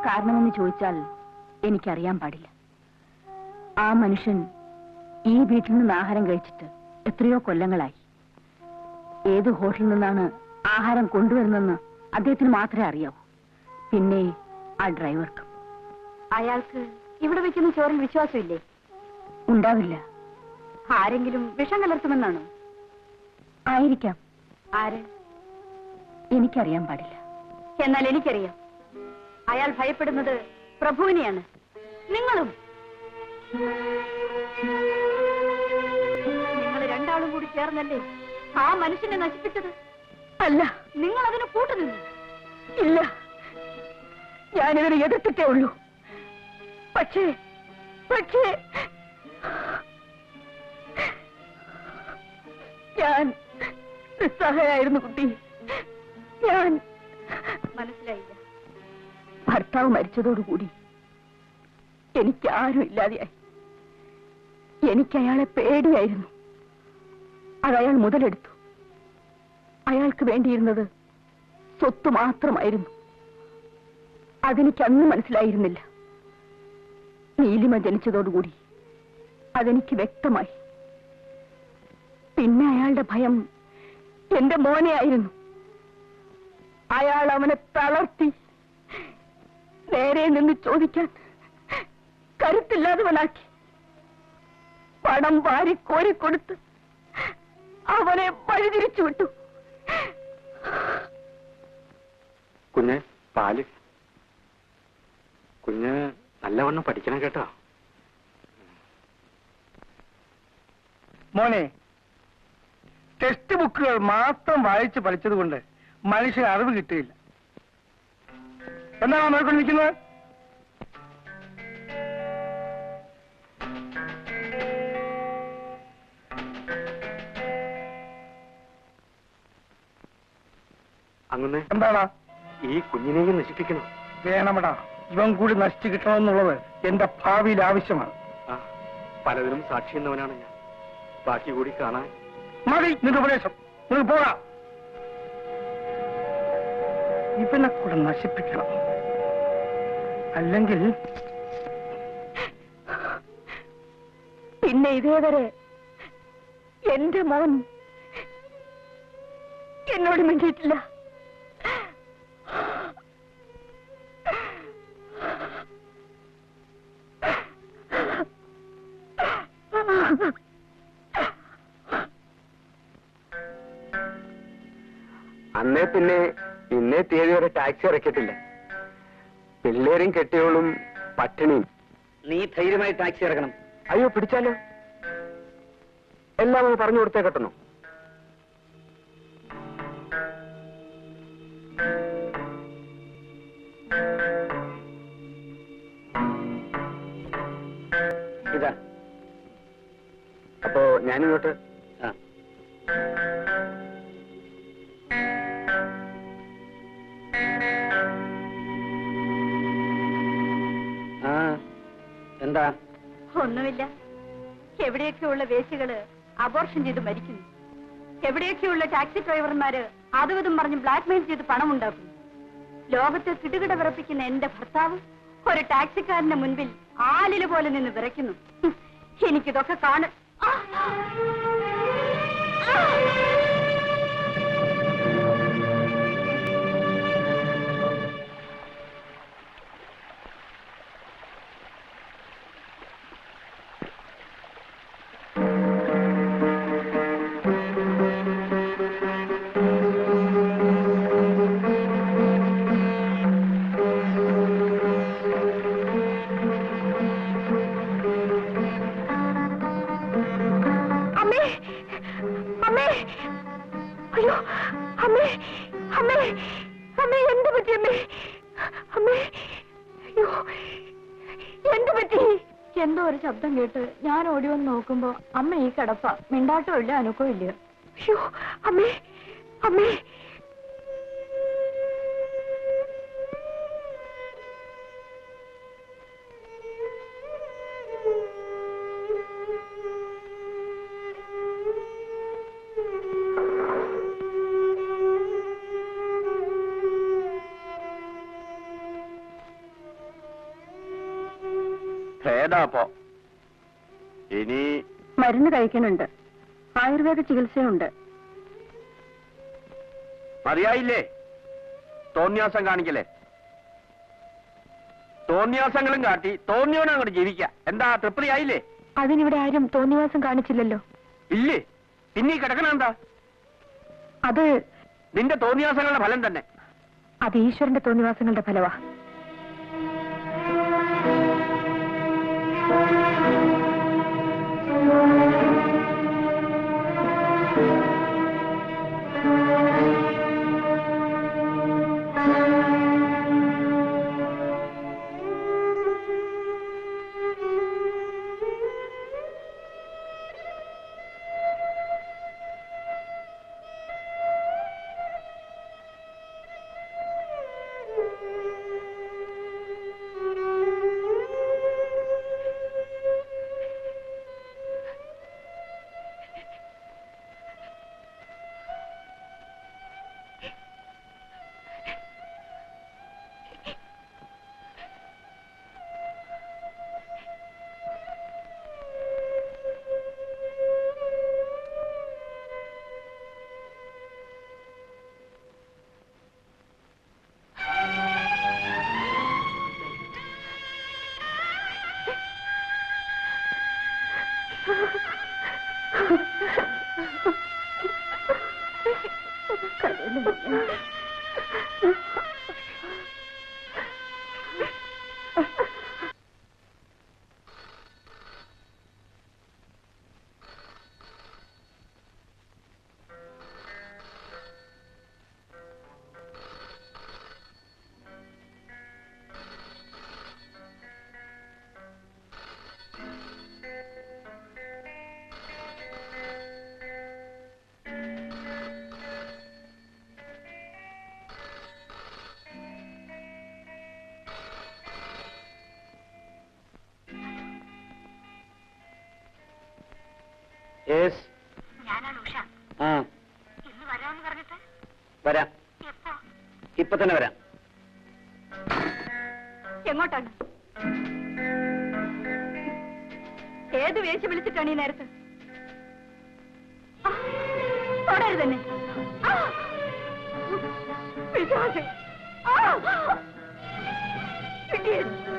കാരണമെന്ന് ചോദിച്ചാൽ എനിക്കറിയാൻ പാടില്ല. ആ മനുഷ്യൻ ഈ വീട്ടിൽ നിന്ന് ആഹാരം കഴിച്ചിട്ട് എത്രയോ കൊല്ലങ്ങളായി. ഏത് ഹോട്ടലിൽ നിന്നാണ് ആഹാരം കൊണ്ടുവരുന്നെന്ന് അദ്ദേഹത്തിന് മാത്രമേ അറിയാവൂ. പിന്നെ ആ ഡ്രൈവർക്ക്. അയാൾക്ക് ഇവിടെ വെക്കുന്ന ചോറിൽ വിശ്വാസമില്ലേ? ഉണ്ടാവില്ല. ആരെങ്കിലും വിഷം കലർത്തുമെന്നാണോ? ആയിരിക്കാം. ആര്? എനിക്കറിയാൻ പാടില്ല. എന്നാൽ എനിക്കറിയാം. അയാൾ ഭയപ്പെടുന്നത് പ്രഭുവിനെയാണ്. നിങ്ങളും. നിങ്ങൾ രണ്ടാളും കൂടി ചേർന്നല്ലേ ആ മനുഷ്യനെ നശിപ്പിച്ചത്? അല്ല, നിങ്ങൾ അതിന് കൂട്ടുനിന്നു. ഇല്ല, ഞാനിതിനെ എതിർത്തിട്ടേ ഉള്ളൂ. പക്ഷേ ഞാൻ നിസ്സഹായായിരുന്നു കുട്ടി. ഞാൻ മനസ്സിലായില്ല. ഭർത്താവ് മരിച്ചതോടുകൂടി എനിക്ക് ആരും ഇല്ലാതെയായി. എനിക്ക് അയാളെ പേടിയായിരുന്നു. അതയാൾ മുതലെടുത്തു. അയാൾക്ക് വേണ്ടിയിരുന്നത് സ്വത്ത് മാത്രമായിരുന്നു. അതെനിക്ക് അന്ന് മനസ്സിലായിരുന്നില്ല. നീലിമ ജനിച്ചതോടുകൂടി അതെനിക്ക് വ്യക്തമായി. പിന്നെ അയാളുടെ ഭയം എന്റെ മോനെ ആയിരുന്നു. അയാൾ അവനെ തളർത്തി, നേരെ നിന്ന് ചോദിക്കാൻ കരുത്തില്ലാത്തവനാക്കി. പണം വാരി കോരിക്കൊടുത്ത് അവനെ വഴിതിരിച്ചു വിട്ടു. കുഞ്ഞ് പാല്. കുഞ്ഞ് നല്ലവണ്ണം പഠിക്കണം കേട്ടോ. മോനെ, ടെക്സ്റ്റ് ബുക്കുകൾ മാത്രം വായിച്ച് പഠിച്ചതുകൊണ്ട് മനുഷ്യന് അറിവ് കിട്ടിയില്ല. എന്താണ് നോക്കിക്കൊണ്ടിരിക്കുന്നത്? അങ്ങനെ എന്താടാ? ഈ കുഞ്ഞിനെയും നശിപ്പിക്കണം. വേണമടാ, ഇവൻ കൂടി നശിച്ചു കിട്ടണമെന്നുള്ളത് എന്റെ ഭാവിയിൽ ആവശ്യമാണ്. പലതിനും സാക്ഷി എന്നവനാണ് ഞാൻ. ബാക്കി കൂടി കാണാൻ. മതി നിന്റെ ഉപദേശം. നിങ്ങൾ പോകാം. ഇവനെ കൂടെ നശിപ്പിക്കണം. അല്ലെങ്കിൽ പിന്നെ ഇതേവരെ എന്റെ മോൻ എന്നോട് മിണ്ടിയിട്ടില്ല. അന്നേ പിന്നെ ഇന്നേ തീയതി വരെ ടാക്സി ഇറക്കിയിട്ടില്ല. പിള്ളേരും കെട്ടിയോളും പട്ടിണിയും. നീ ധൈര്യമായി ടാക്സി ഇറക്കണം. അയ്യോ, പിടിച്ചാലോ? എല്ലാം പറഞ്ഞു കൊടുത്തേ കെട്ടണോ? ഇതാ. അപ്പോ ഞാനിങ്ങോട്ട്. എന്താ? ഒന്നുമില്ല. എവിടെയൊക്കെയുള്ള വേശികള് അബോർഷൻ ചെയ്ത് മരിക്കുന്നു. എവിടെയൊക്കെയുള്ള ടാക്സി ഡ്രൈവർമാര് അതും പറഞ്ഞ് ബ്ലാക്ക്മെയിൽ ചെയ്ത് പണം ഉണ്ടാക്കുന്നു. ലോകത്തെ കിടുകിട വിറപ്പിക്കുന്ന എന്റെ ഭർത്താവ് ഒരു ടാക്സിക്കാരന്റെ മുൻപിൽ ആലില് പോലെ നിന്ന് വിറയ്ക്കുന്നു. എനിക്കിതൊക്കെ കാണാൻ. അയ്യോ, അമ്മേ, അമ്മേ, അമ്മേ, എന്ത് പറ്റി അമ്മേ? അമ്മേ, അയ്യോ, എന്ത് പറ്റി? എന്തോ ഒരു ശബ്ദം കേട്ട് ഞാൻ ഓടി വന്ന് നോക്കുമ്പോ അമ്മ ഈ കിടപ്പ. മിണ്ടാട്ടോ ഇല്ല, അനക്കോ ഇല്ല. അയ്യോ, അമ്മേ, അമ്മേ. ഭേദാപ്പോ ഇനി മരുന്ന് കഴിക്കുന്നുണ്ട്, ആയുർവേദ ചികിത്സയുണ്ട്. മതിയായില്ലേ? തോന്നിയാസം കാണിക്കലേ? തോന്നിയാസങ്ങളും കാട്ടി തോന്നിയോടെ അങ്ങോട്ട് ജീവിക്കാം. എന്താ തൃപ്തിയായില്ലേ? അതിനിവിടെ ആരും തോന്നിവാസം കാണിച്ചില്ലല്ലോ. ഇല്ലേ? പിന്നെ ഈ കിടക്കണ എന്താ? അത് നിന്റെ തോന്നിയാസങ്ങളുടെ ഫലം തന്നെ. അത് ഈശ്വരന്റെ തോന്നിവാസങ്ങളുടെ ഫലവാ. വരാം, ഇപ്പൊ തന്നെ വരാം. എങ്ങോട്ടാണ്? ഏത് വേശി വിളിച്ചിട്ടാണ് ഈ നേരത്ത്? തുടരുത് തന്നെ. പിശാച്. Idiot.